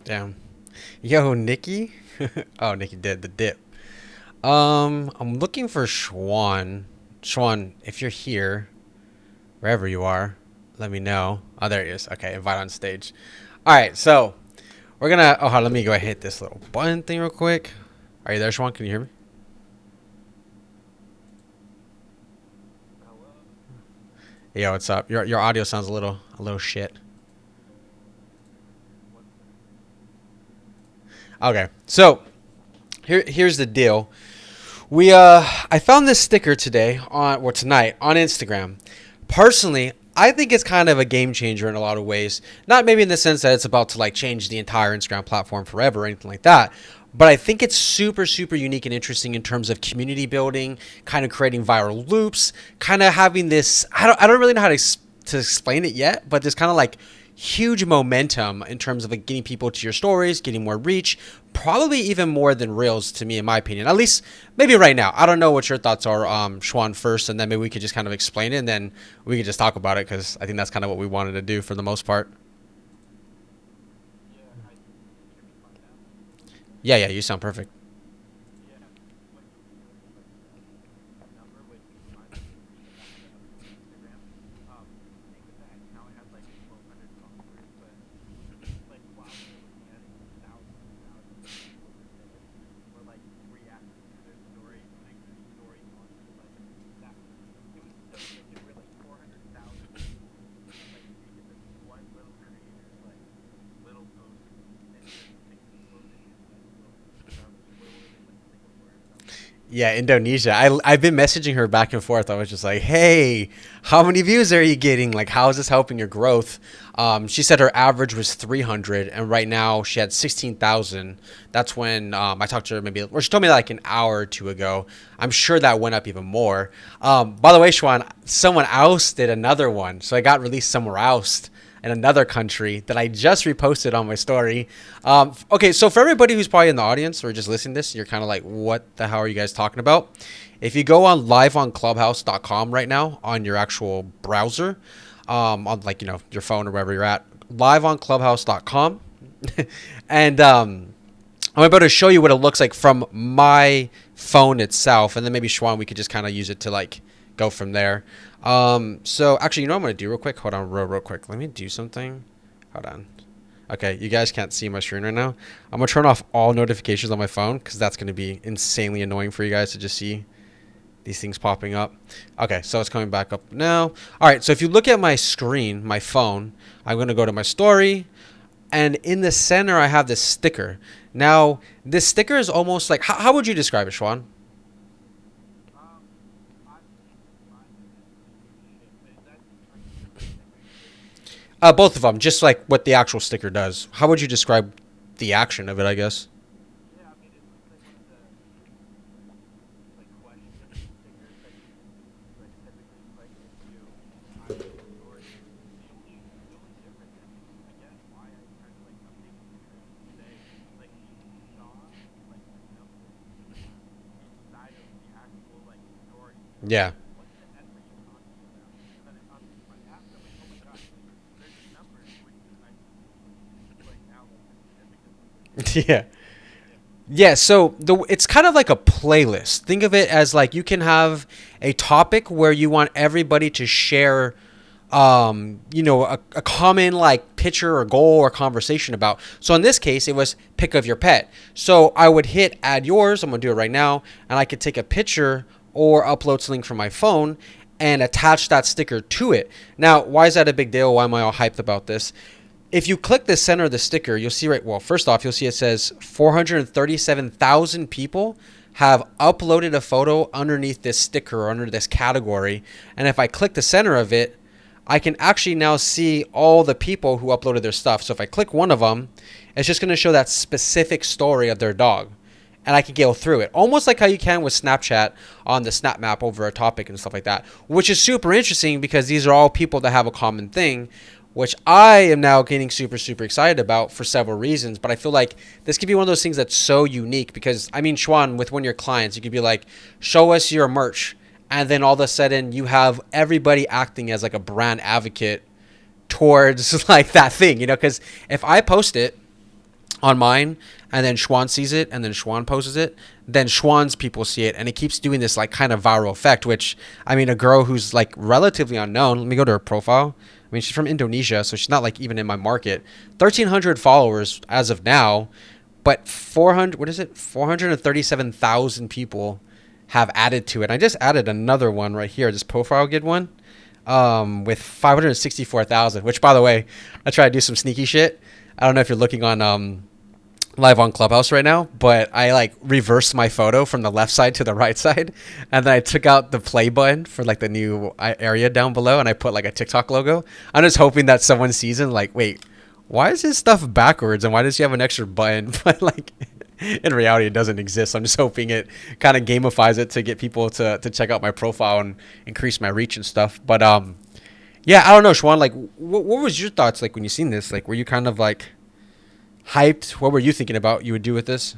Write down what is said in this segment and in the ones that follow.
Damn. Yo, Nikki. Oh, Nikki did the dip. I'm looking for Schwan. Schwan, if you're here, wherever you are, let me know. Oh, there he is. Okay, invite on stage. All right, so we're gonna. Oh, hold on, let me go ahead and hit this little button thing real quick. Are you there, Schwan? Can you hear me? Yo, what's up? Your audio sounds a little shit. Okay, so here's the deal. I found this sticker today on or tonight on Instagram. Personally, I think it's kind of a game changer in a lot of ways. Not maybe in the sense that it's about to like change the entire Instagram platform forever or anything like that. But I think it's super, super unique and interesting in terms of community building, kind of creating viral loops, kind of having this. I don't really know how to explain it yet, but there's kind of like huge momentum in terms of like getting people to your stories, getting more reach, probably even more than Reels to me, in my opinion. At least maybe right now. I don't know what your thoughts are, Schwan, first, and then maybe we could just kind of explain it, and then we could just talk about it because I think that's kind of what we wanted to do for the most part. Yeah, yeah, you sound perfect. Yeah, Indonesia. I've been messaging her back and forth. I was just like, "Hey, how many views are you getting? Like, how is this helping your growth?" She said her average was 300, and right now she had 16,000. That's when I talked to her maybe, or she told me like an hour or two ago. I'm sure that went up even more. By the way, Schwan, someone else did another one, so I got released somewhere else in another country that I just reposted on my story. Okay, so for everybody who's probably in the audience or just listening to this, you're kind of like, what the hell are you guys talking about? If you go on liveonclubhouse.com right now on your actual browser, on like, your phone or wherever you're at, liveonclubhouse.com. and I'm about to show you what it looks like from my phone itself, and then maybe Schwan, we could just kind of use it to like go from there. So actually, you know what I'm gonna do real quick? Hold on, real quick. Let me do something. Hold on. Okay, you guys can't see my screen right now. I'm gonna turn off all notifications on my phone because that's gonna be insanely annoying for you guys to just see these things popping up. Okay, so it's coming back up now. All right, so if you look at my screen, my phone, I'm gonna go to my story, and in the center I have this sticker. Now, this sticker is almost like how would you describe it, Schwan? Both of them, just like what the actual sticker does. How would you describe the action of it? I guess. Yeah. Yeah. Yeah, so it's kind of like a playlist. Think of it as like you can have a topic where you want everybody to share a common like picture or goal or conversation about. So in this case, it was pick of your pet. So I would hit add yours. I'm gonna do it right now, and I could take a picture or upload something from my phone and attach that sticker to it. Now, why is that a big deal? Why am I all hyped about this? If you click the center of the sticker, you'll see right. Well, first off, you'll see it says 437,000 people have uploaded a photo underneath this sticker or under this category. And if I click the center of it, I can actually now see all the people who uploaded their stuff. So if I click one of them, it's just going to show that specific story of their dog. And I can go through it almost like how you can with Snapchat on the Snap Map over a topic and stuff like that, which is super interesting because these are all people that have a common thing, which I am now getting super, super excited about for several reasons. But I feel like this could be one of those things that's so unique because, I mean, Schwan, with one of your clients, you could be like, show us your merch. And then all of a sudden you have everybody acting as like a brand advocate towards like that thing, because if I post it, on mine, and then Schwan sees it, and then Schwan posts it, then Schwan's people see it, and it keeps doing this like kind of viral effect. Which I mean, a girl who's like relatively unknown. Let me go to her profile. I mean, she's from Indonesia, so she's not like even in my market. 1,300 followers as of now, but 400. What is it? 437,000 people have added to it. I just added another one right here. This profile gid one, with 564,000. Which, by the way, I try to do some sneaky shit. I don't know if you're looking on live on Clubhouse right now, but I like reversed my photo from the left side to the right side, and then I took out the play button for like the new area down below, and I put like a TikTok logo. I'm just hoping that someone sees it and like, wait, why is this stuff backwards, and why does she have an extra button? But like, in reality, it doesn't exist. I'm just hoping it kind of gamifies it to get people to check out my profile and increase my reach and stuff. But yeah, I don't know, Schwan. Like, what was your thoughts like when you seen this? Like, were you kind of like hyped? What were you thinking about you would do with this?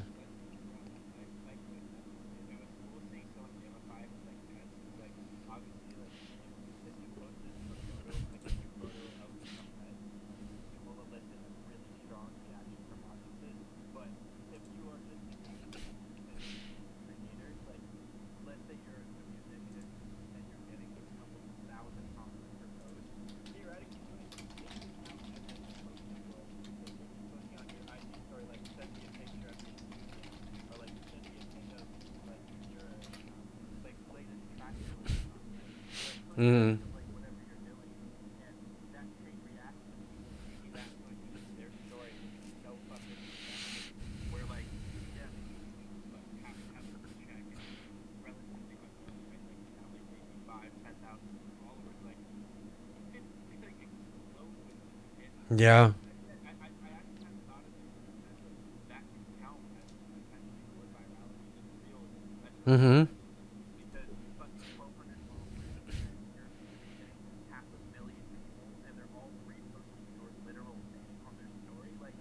Mm. Yeah. Mm-hmm.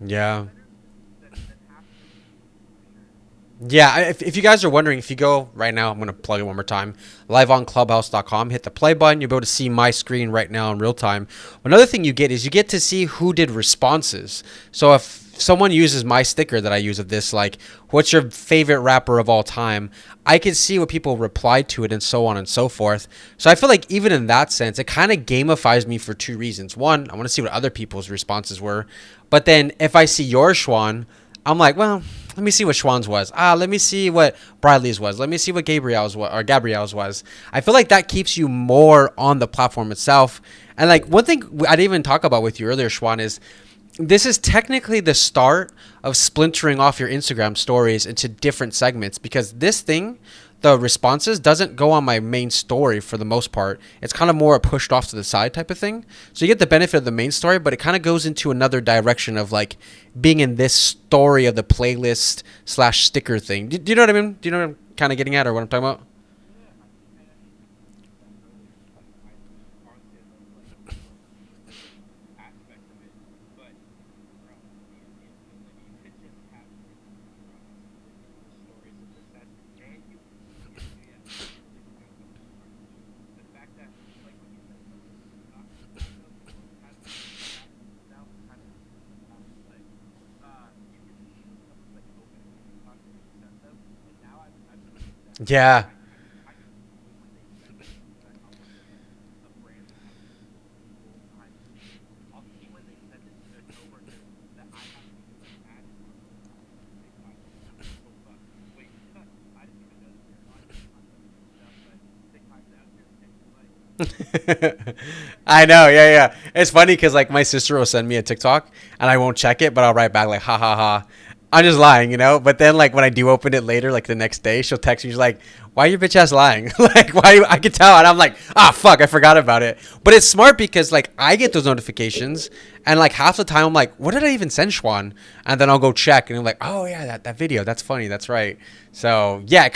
Yeah. Yeah, if you guys are wondering, if you go right now, I'm going to plug it one more time. Liveonclubhouse.com, hit the play button. You'll be able to see my screen right now in real time. Another thing you get is you get to see who did responses. So if someone uses my sticker that I use of this, like, what's your favorite rapper of all time? I can see what people replied to it and so on and so forth. So I feel like even in that sense, it kind of gamifies me for two reasons. One, I want to see what other people's responses were. But then if I see your Schwan, I'm like, well, let me see what Schwann's was. Let me see what Bradley's was. Let me see what Gabriel's was or Gabrielle's was. I feel like that keeps you more on the platform itself. And like one thing I didn't even talk about with you earlier, Schwan, is this is technically the start of splintering off your Instagram stories into different segments, because this thing, the responses, doesn't go on my main story for the most part. It's kind of more a pushed off to the side type of thing. So you get the benefit of the main story, but it kind of goes into another direction of like being in this story of the playlist slash sticker thing. Do you know what I mean? Do you know what I'm kind of getting at, or what I'm talking about? Yeah. I know, yeah, yeah. It's funny because like my sister will send me a TikTok and I won't check it, but I'll write back like, ha ha ha. I'm just lying, you know. But then like when I do open it later, like the next day, she'll text me. She's like, "Why are your bitch ass lying?" Like, why? I can tell, and I'm like, "Ah, fuck, I forgot about it." But it's smart because like I get those notifications, and like half the time I'm like, "What did I even send Schwan?" And then I'll go check, and I'm like, "Oh yeah, that video, that's funny, that's right." So yeah,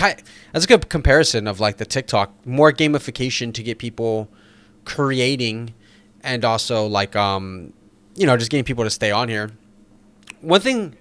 that's a good comparison of like the TikTok, more gamification to get people creating, and also like just getting people to stay on here. One thing.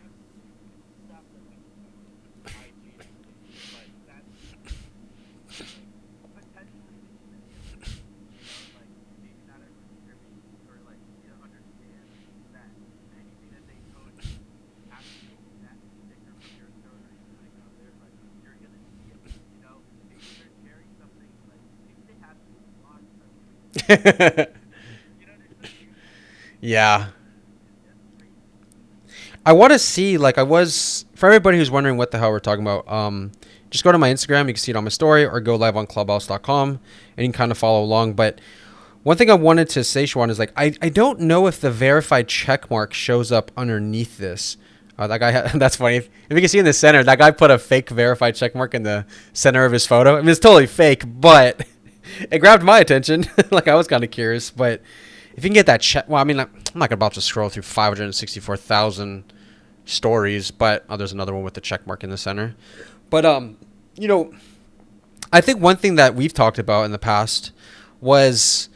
Yeah. I want to see, like, I was, for everybody who's wondering what the hell we're talking about, just go to my Instagram. You can see it on my story, or go live on clubhouse.com and you can kind of follow along. But one thing I wanted to say, Shawan, is like, I don't know if the verified check mark shows up underneath this. That guy, that's funny. If you can see in the center, that guy put a fake verified check mark in the center of his photo. I mean, it's totally fake, but it grabbed my attention. Like, I was kind of curious. But if you can get that check, well, I mean, like, I'm not about to scroll through 564,000 stories, but there's another one with the check mark in the center. But you know, I think one thing that we've talked about in the past was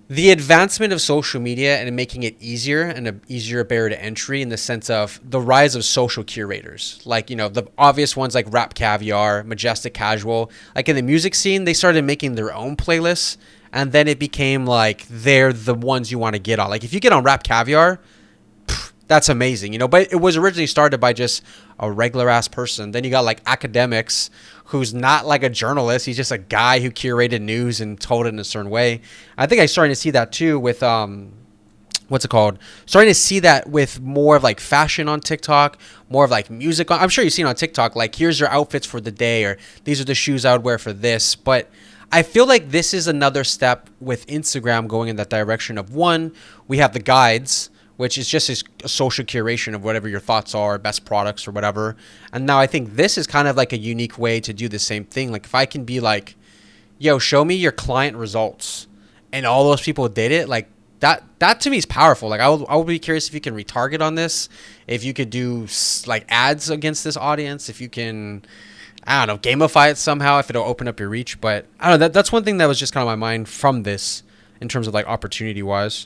the advancement of social media and making it easier and an easier barrier to entry, in the sense of the rise of social curators. Like, the obvious ones like Rap Caviar, Majestic Casual. Like, in the music scene, they started making their own playlists, and then it became like they're the ones you want to get on. Like, if you get on Rap Caviar, that's amazing, but it was originally started by just a regular ass person. Then you got like academics, who's not like a journalist. He's just a guy who curated news and told it in a certain way. I think I'm starting to see that too with what's it called? Starting to see that with more of like fashion on TikTok, more of like music. I'm sure you've seen on TikTok, like, here's your outfits for the day, or these are the shoes I would wear for this. But I feel like this is another step with Instagram going in that direction of, one, we have the guides, which is just a social curation of whatever your thoughts are, best products or whatever. And now I think this is kind of like a unique way to do the same thing. Like, if I can be like, yo, show me your client results, and all those people did it, like, that to me is powerful. Like, I would be curious if you can retarget on this, if you could do like ads against this audience, if you can, I don't know, gamify it somehow, if it'll open up your reach. But I don't know, that's one thing that was just kind of my mind from this, in terms of like opportunity wise.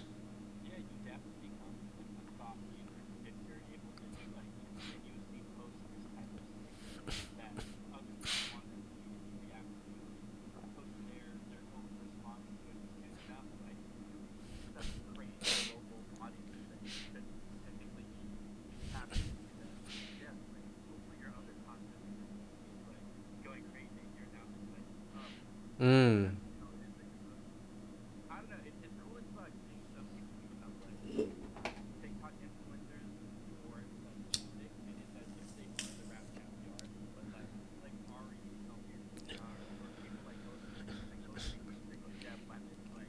Mm.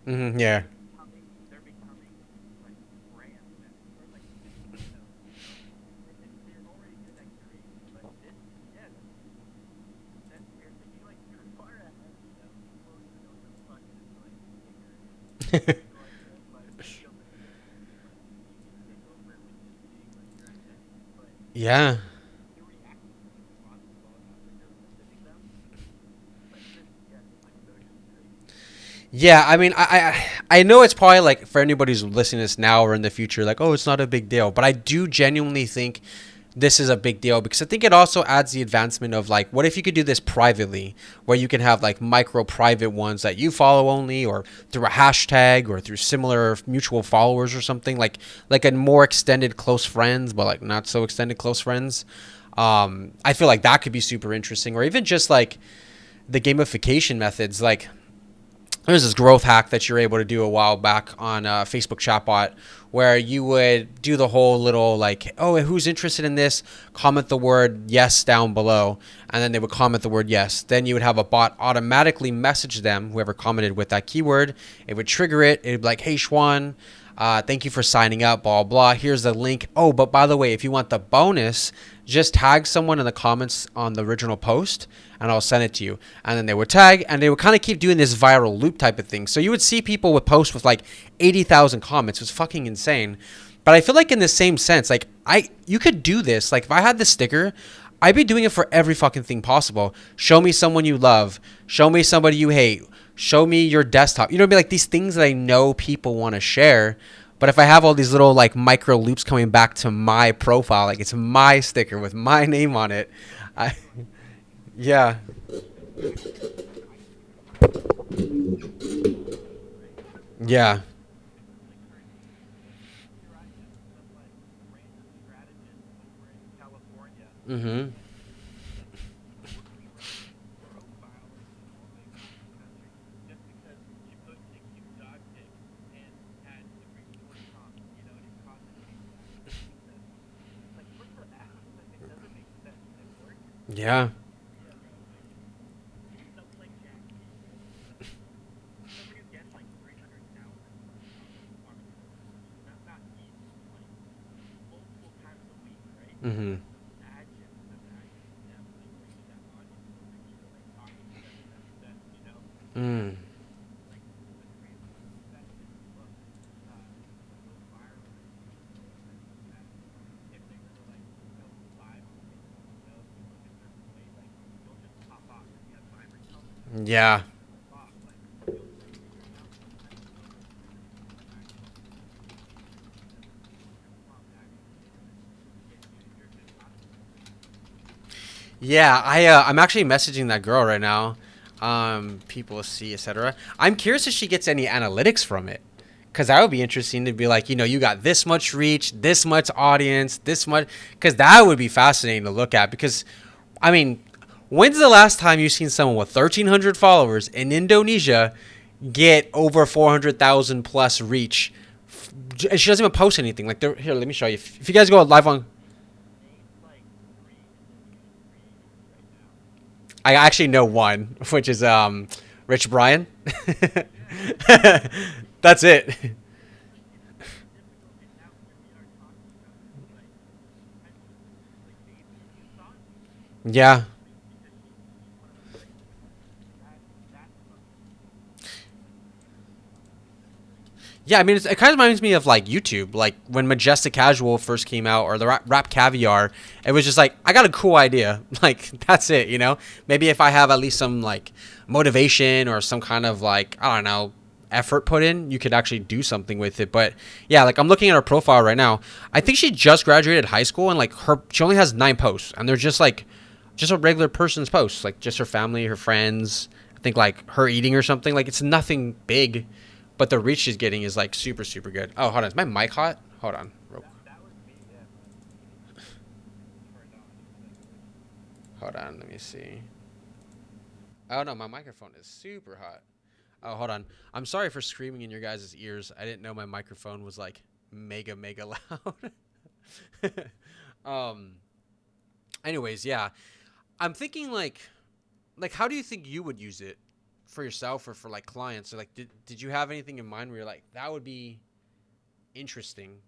Mm-hmm, yeah. Yeah. Yeah, I mean, I know it's probably like, for anybody who's listening to this now or in the future, like, oh, it's not a big deal. But I do genuinely think this is a big deal, because I think it also adds the advancement of, like, what if you could do this privately, where you can have like micro private ones that you follow only, or through a hashtag, or through similar mutual followers or something, like a more extended close friends, but like not so extended close friends. I feel like that could be super interesting, or even just like the gamification methods. Like, there's this growth hack that you're able to do a while back on Facebook chatbot, where you would do the whole little like, oh, who's interested in this? Comment the word yes down below, and then they would comment the word yes. Then you would have a bot automatically message them, whoever commented with that keyword. It would trigger it. It would be like, hey, Schwan, thank you for signing up, blah, blah. Here's the link. Oh, but by the way, if you want the bonus, just tag someone in the comments on the original post, and I'll send it to you. And then they would tag, and they would kind of keep doing this viral loop type of thing. So you would see people with posts with like 80,000 comments. It was fucking insane. But I feel like in the same sense, like, you could do this. Like, if I had this sticker, I'd be doing it for every fucking thing possible. Show me someone you love. Show me somebody you hate. Show me your desktop. You know what I mean? Like, these things that I know people want to share. But if I have all these little like micro loops coming back to my profile, like, it's my sticker with my name on it. I, yeah. Yeah. Mm-hmm. Yeah. Mm-hmm. Mm. Yeah. Yeah, I'm actually messaging that girl right now. People see, etc. I'm curious if she gets any analytics from it, because that would be interesting to be like, you got this much reach, this much audience, this much, because that would be fascinating to look at. Because, I mean, when's the last time you've seen someone with 1,300 followers in Indonesia get over 400,000 plus reach? She doesn't even post anything. Like, here, let me show you. If you guys go live on, I actually know one, which is Rich Brian. That's it. Yeah. Yeah, I mean, it kind of reminds me of like YouTube, like when Majestic Casual first came out, or the Rap Caviar. It was just like, I got a cool idea, like that's it. Maybe if I have at least some like motivation or some kind of like, I don't know, effort put in, you could actually do something with it. But yeah, like I'm looking at her profile right now. I think she just graduated high school, and like she only has 9 posts, and they're just like, just a regular person's posts, like just her family, her friends. I think like her eating or something. Like it's nothing big, but the reach she's getting is like super super good. Oh, hold on, is my mic hot? Hold on, hold on. Let me see. Oh no, my microphone is super hot. Oh, hold on. I'm sorry for screaming in your guys' ears. I didn't know my microphone was like mega mega loud. um. Anyways, yeah, I'm thinking like how do you think you would use it for yourself or for like clients? Or like did you have anything in mind where you're like that would be interesting?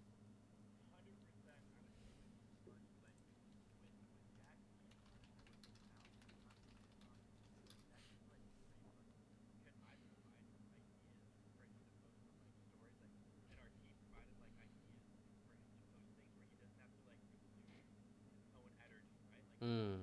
Mm.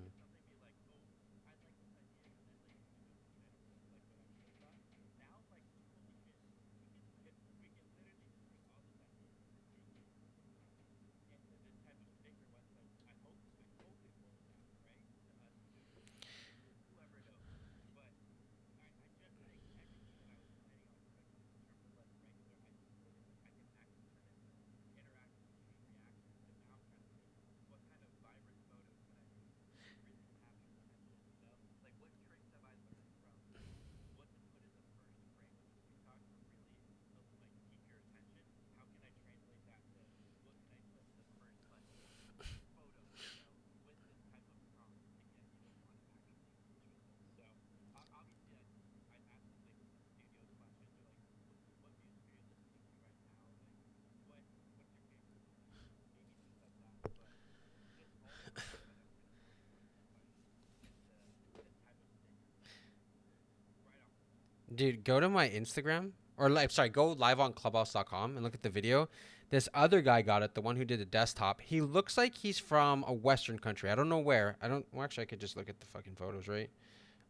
Dude, go to my Instagram or like sorry, go live on clubhouse.com and look at the video. This other guy got it, the one who did the desktop. He looks like he's from a Western country. I don't know where. I don't well, actually I could just look at the fucking photos, right?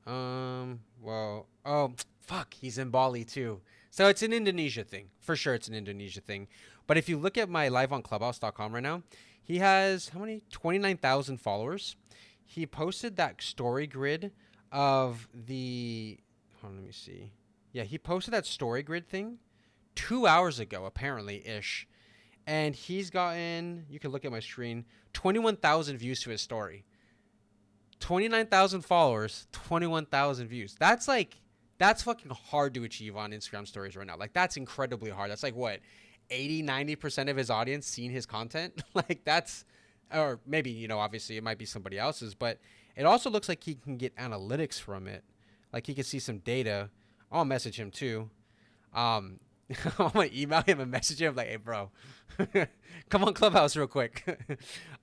Well, oh, fuck, he's in Bali too. So it's an Indonesia thing. For sure it's an Indonesia thing. But if you look at my live on clubhouse.com right now, he has how many? 29,000 followers. He posted that story grid of the hold on, let me see. Yeah, he posted that story grid thing 2 hours ago apparently ish. And he's gotten, you can look at my screen, 21,000 views to his story. 29,000 followers, 21,000 views. That's fucking hard to achieve on Instagram stories right now. Like that's incredibly hard. That's like what 80, 90% of his audience seen his content. Like that's or maybe obviously it might be somebody else's, but it also looks like he can get analytics from it. Like he can see some data. I'll message him too. Um, I'm gonna email him and message him like, "Hey, bro, come on Clubhouse real quick."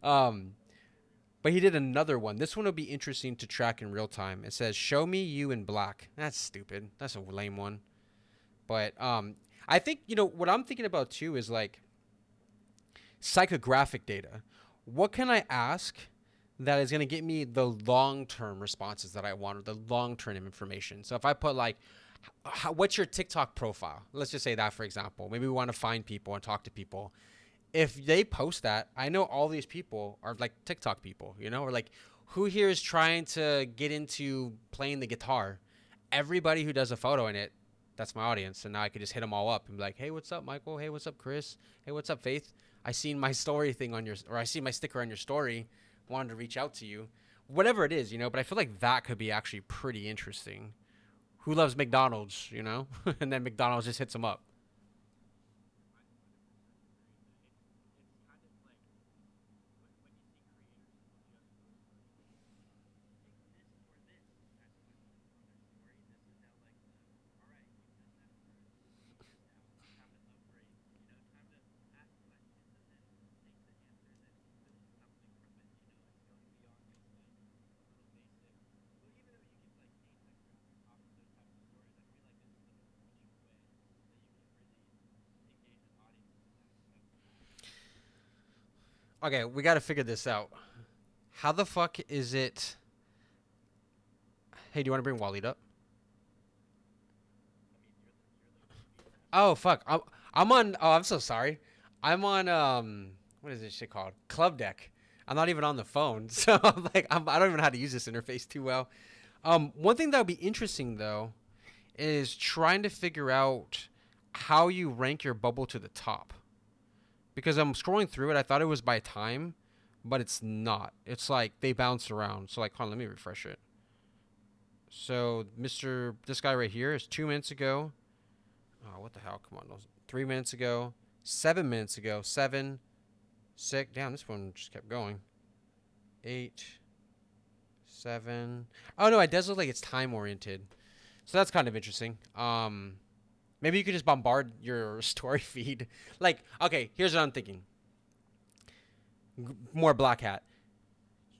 um, but he did another one. This one will be interesting to track in real time. It says, "Show me you in black." That's stupid. That's a lame one. But I think what I'm thinking about too is like psychographic data. What can I ask that is going to get me the long-term responses that I want, or the long-term information? So if I put like, what's your TikTok profile? Let's just say that, for example. Maybe we want to find people and talk to people. If they post that, I know all these people are like TikTok people, or like, who here is trying to get into playing the guitar? Everybody who does a photo in it, that's my audience. And now I could just hit them all up and be like, hey, what's up, Michael? Hey, what's up, Chris? Hey, what's up, Faith? I seen my story thing on or I see my sticker on your story. Wanted to reach out to you. Whatever it is, but I feel like that could be actually pretty interesting. Who loves McDonald's, and then McDonald's just hits them up. Okay, we got to figure this out. How the fuck is it? Hey, do you want to bring Waleed up? Oh fuck, I'm on. Oh, I'm so sorry. I'm on what is this shit called? Club Deck. I'm not even on the phone, so I'm like I don't even know how to use this interface too well. One thing that would be interesting though is trying to figure out how you rank your bubble to the top. Because I'm scrolling through it, I thought it was by time, but it's not. It's like they bounce around. So like, hold on, let me refresh it. So this guy right here is 2 minutes ago. Oh, what the hell? Come on, 3 minutes ago, 7 minutes ago, seven, six. Damn, this one just kept going. 8, 7. Oh no, it does look like it's time oriented. So that's kind of interesting. Maybe you could just bombard your story feed. Like, okay, here's what I'm thinking. More black hat.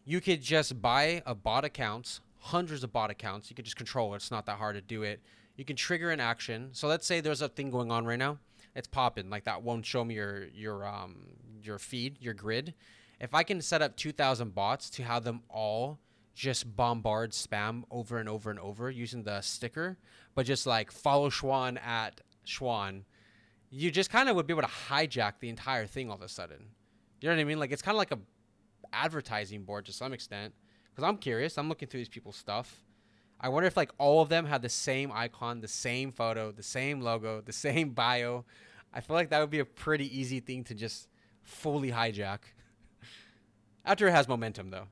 You could just buy a bot accounts, hundreds of bot accounts. You could just control it. It's not that hard to do it. You can trigger an action. So let's say there's a thing going on right now. It's popping. Like that won't show me your feed, your grid. If I can set up 2,000 bots to have them all just bombard spam over and over and over using the sticker, but just like follow Schwan at Schwan, you just kind of would be able to hijack the entire thing all of a sudden. You know what I mean? Like it's kind of like a advertising board to some extent. Because I'm curious. I'm looking through these people's stuff. I wonder if like all of them have the same icon, the same photo, the same logo, the same bio. I feel like that would be a pretty easy thing to just fully hijack. After it has momentum, though.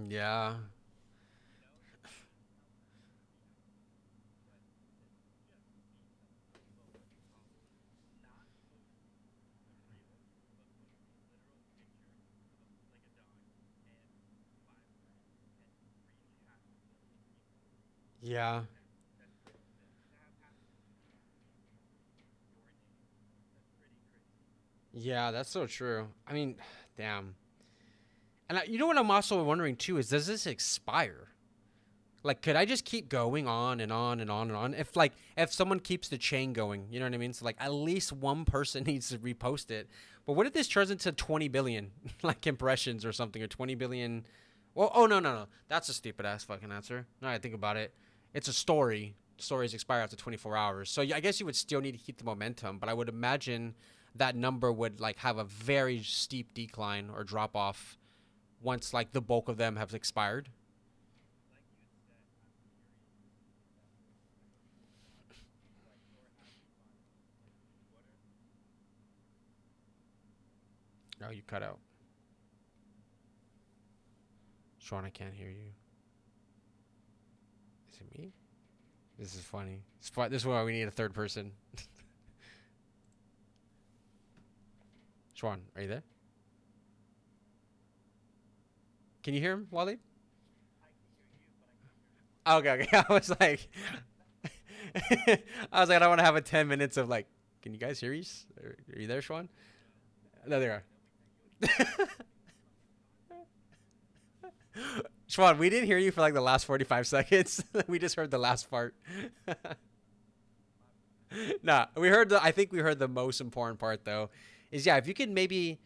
Yeah. Yeah. Yeah, that's so true. I mean, damn. And you know what I'm also wondering too is, does this expire? Like, could I just keep going on and on and on and on? If someone keeps the chain going, you know what I mean? So like at least one person needs to repost it. But what if this turns into 20 billion like impressions or something, or 20 billion? Well, oh no, that's a stupid ass fucking answer. Now I think about it, it's a story. Stories expire after 24 hours. So I guess you would still need to keep the momentum, but I would imagine that number would like have a very steep decline or drop off once like the bulk of them have expired. Oh, you cut out. Sean, I can't hear you. Is it me? This is funny. This is why we need a third person. Sean, are you there? Can you hear him, Wally? Okay, okay. I was like, I was like, I don't want to have a 10 minutes of like, can you guys hear us? Are you there, Sean? No, they are. Sean, we didn't hear you for like the last 45 seconds. We just heard the last part. Nah, we heard I think we heard the most important part though. Is yeah, if you could maybe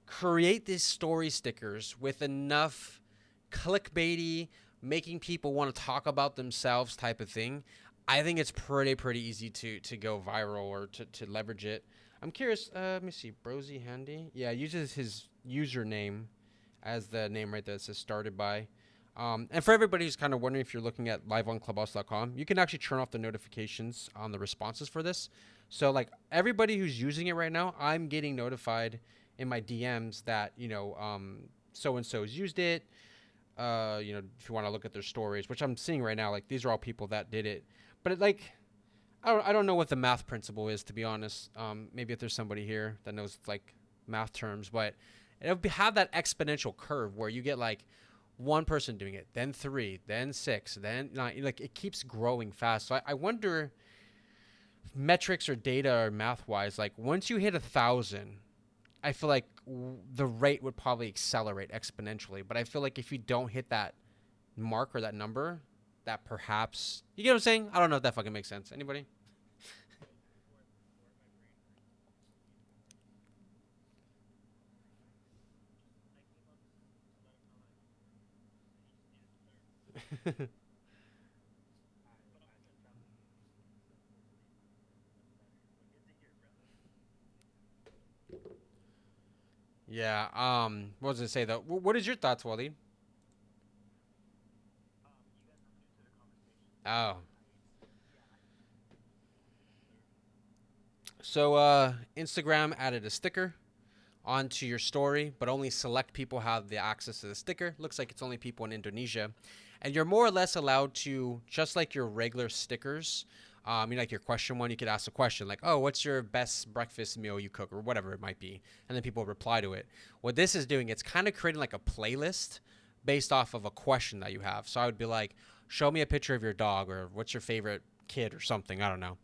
create these story stickers with enough clickbaity, making people want to talk about themselves type of thing, I think it's pretty easy to go viral or to leverage it. I'm curious. Let me see. Brosy Handy. Yeah, uses his username as the name right there. It says started by. And for everybody who's kind of wondering if you're looking at liveonclubhouse.com, you can actually turn off the notifications on the responses for this. So like everybody who's using it right now, I'm getting notified in my DMs that, so and so's used it. If you want to look at their stories, which I'm seeing right now, like these are all people that did it. But I don't know what the math principle is, to be honest. Maybe if there's somebody here that knows like math terms, but have that exponential curve where you get like one person doing it, then 3, then 6, then 9. Like it keeps growing fast. So I wonder, metrics or data or math wise, like once you hit 1,000, I feel like the rate would probably accelerate exponentially. But I feel like if you don't hit that mark or that number, that perhaps, you get what I'm saying? I don't know if that fucking makes sense. Anybody? Yeah. What was I say though? What is your thoughts, Waleed? Oh. So Instagram added a sticker onto your story, but only select people have the access to the sticker. Looks like it's only people in Indonesia. And you're more or less allowed to, just like your regular stickers, like your question one, you could ask a question like, oh, what's your best breakfast meal you cook, or whatever it might be. And then people reply to it. What this is doing, it's kind of creating like a playlist based off of a question that you have. So I would be like, show me a picture of your dog, or what's your favorite kid or something. I don't know.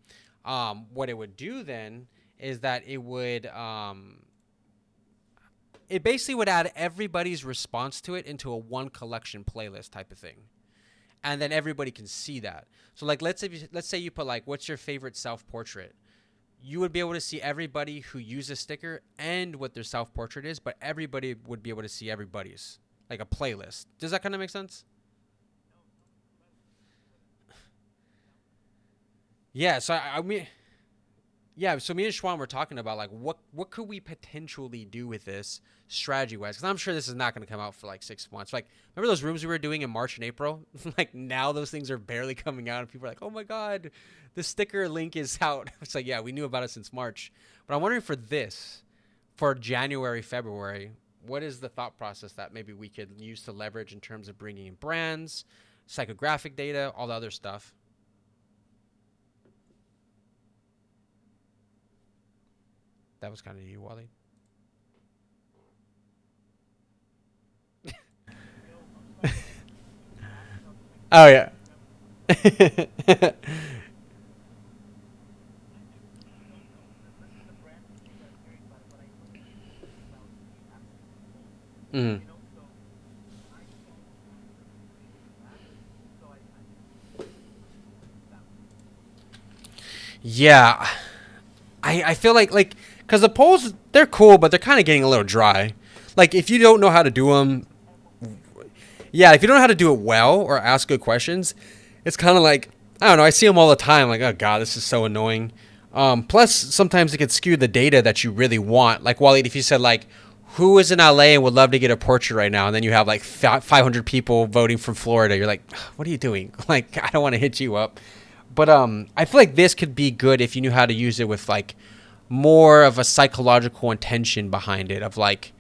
What it would do then is that it basically would add everybody's response to it into a one collection playlist type of thing, and then everybody can see that. So like let's say you put like, what's your favorite self portrait, you would be able to see everybody who used a sticker and what their self portrait is, but everybody would be able to see everybody's, like a playlist. Does that kind of make sense? Yeah. So I mean, yeah, so me and Schwan were talking about like what could we potentially do with this strategy wise? Because I'm sure this is not going to come out for like 6 months. Like, remember those rooms we were doing in March and April? Like now those things are barely coming out, and people are like, "Oh my god, the sticker link is out." It's like, yeah, we knew about it since March, but I'm wondering for this, for January, February, what is the thought process that maybe we could use to leverage in terms of bringing in brands, psychographic data, all the other stuff? That was kind of you, Wally. Oh yeah. Mhm. Yeah, I feel like because the polls, they're cool, but they're kind of getting a little dry. Like if you don't know how to do them, yeah, if you don't know how to do it well or ask good questions, it's kind of like, I don't know. I see them all the time. Like, oh god, this is so annoying. Plus, sometimes it could skew the data that you really want. Like Waleed, if you said like, who is in LA and would love to get a portrait right now, and then you have like 500 people voting from Florida, you're like, what are you doing? Like, I don't want to hit you up. But I feel like this could be good if you knew how to use it with like more of a psychological intention behind it of like,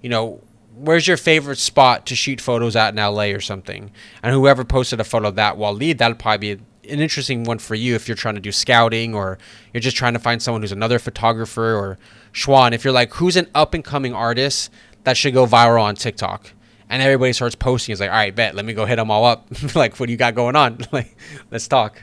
you know, where's your favorite spot to shoot photos at in LA or something? And whoever posted a photo of that while lead, that'll probably be an interesting one for you if you're trying to do scouting or you're just trying to find someone who's another photographer or Schwan. If you're like, who's an up and coming artist that should go viral on TikTok? And everybody starts posting. It's like, all right, bet. Let me go hit them all up. Like, what do you got going on? Like, let's talk.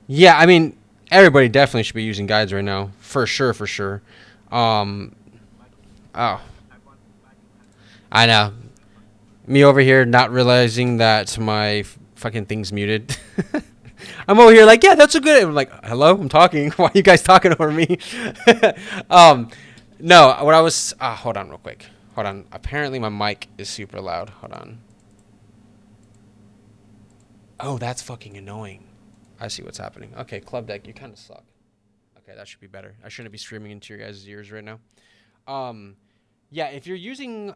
Yeah, I mean, everybody definitely should be using guides right now, for sure, for sure. Um, oh, I know. Me over here not realizing that my fucking thing's muted. I'm over here like, yeah, that's a good. I'm like, hello, I'm talking. Why are you guys talking over me? um, no, what I was. Hold on, real quick. Hold on. Apparently, my mic is super loud. Hold on. Oh, that's fucking annoying. I see what's happening. Okay, Club Deck, you kind of suck. Okay, that should be better. I shouldn't be screaming into your guys' ears right now. Um, yeah, if you're using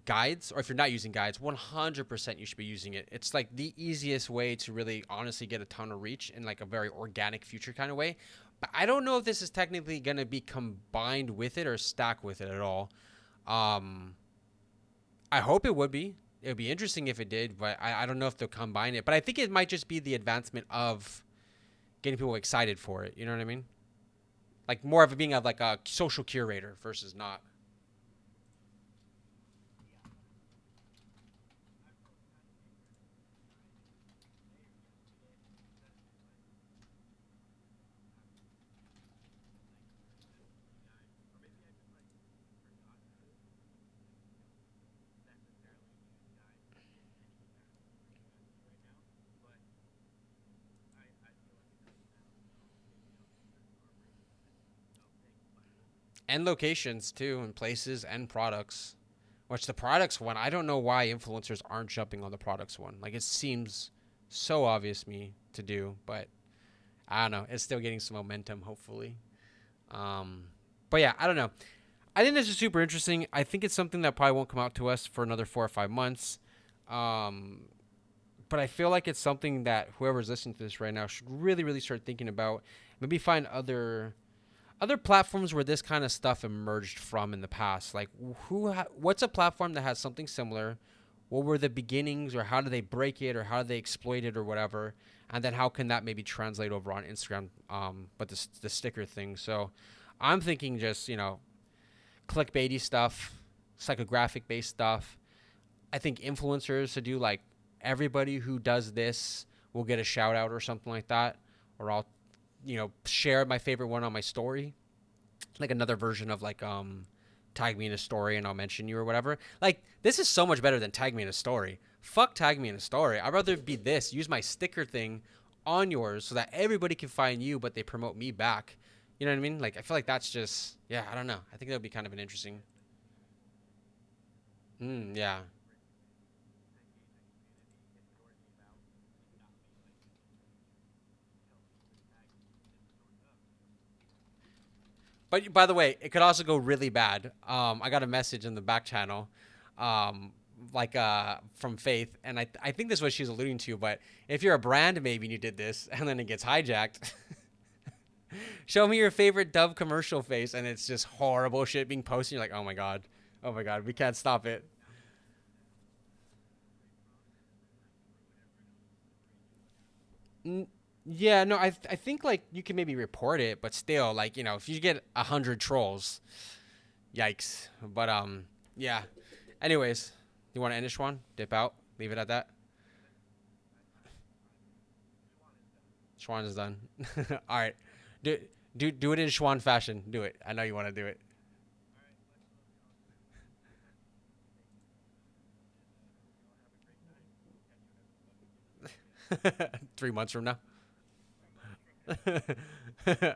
guides, or if you're not using guides, 100% you should be using it. It's like the easiest way to really honestly get a ton of reach in like a very organic future kind of way. But I don't know if this is technically going to be combined with it or stacked with it at all. Um, I hope it would be. It would be interesting if it did, but I don't know if they'll combine it. But I think it might just be the advancement of getting people excited for it. You know what I mean? Like more of it being of like a social curator versus not. And locations too, and places and products. Which the products one, I don't know why influencers aren't jumping on the products one. Like it seems so obvious me to do, but I don't know. It's still getting some momentum, hopefully. Um, but yeah, I don't know. I think this is super interesting. I think it's something that probably won't come out to us for another 4 or 5 months. Um, but I feel like it's something that whoever's listening to this right now should really, really start thinking about. Maybe find other platforms where this kind of stuff emerged from in the past. Like what's a platform that has something similar? What were the beginnings, or how do they break it, or how do they exploit it, or whatever? And then how can that maybe translate over on Instagram? But the sticker thing. So I'm thinking just clickbaity stuff, psychographic based stuff. I think influencers to do like everybody who does this will get a shout out or something like that, or I'll share my favorite one on my story, like another version of like tag me in a story and I'll mention you or whatever. Like this is so much better than tag me in a story. Fuck tag me in a story. I'd rather be this. Use my sticker thing on yours so that everybody can find you, but they promote me back. You know what I mean? Like I feel like that's just yeah. I don't know. I think that would be kind of an interesting. Yeah. But by the way, it could also go really bad. I got a message in the back channel, um, like from Faith, and I think this is what she's alluding to. But if you're a brand, maybe and you did this, and then it gets hijacked. Show me your favorite Dove commercial face, and it's just horrible shit being posted. You're like, oh my god, we can't stop it. N- Yeah, no, I think like you can maybe report it, but still, like if you get 100 trolls, yikes. But yeah. Anyways, you want to end this one? Dip out. Leave it at that. Schwan is done. All right. Do do it in Schwan fashion. Do it. I know you want to do it. 3 months from now. All right.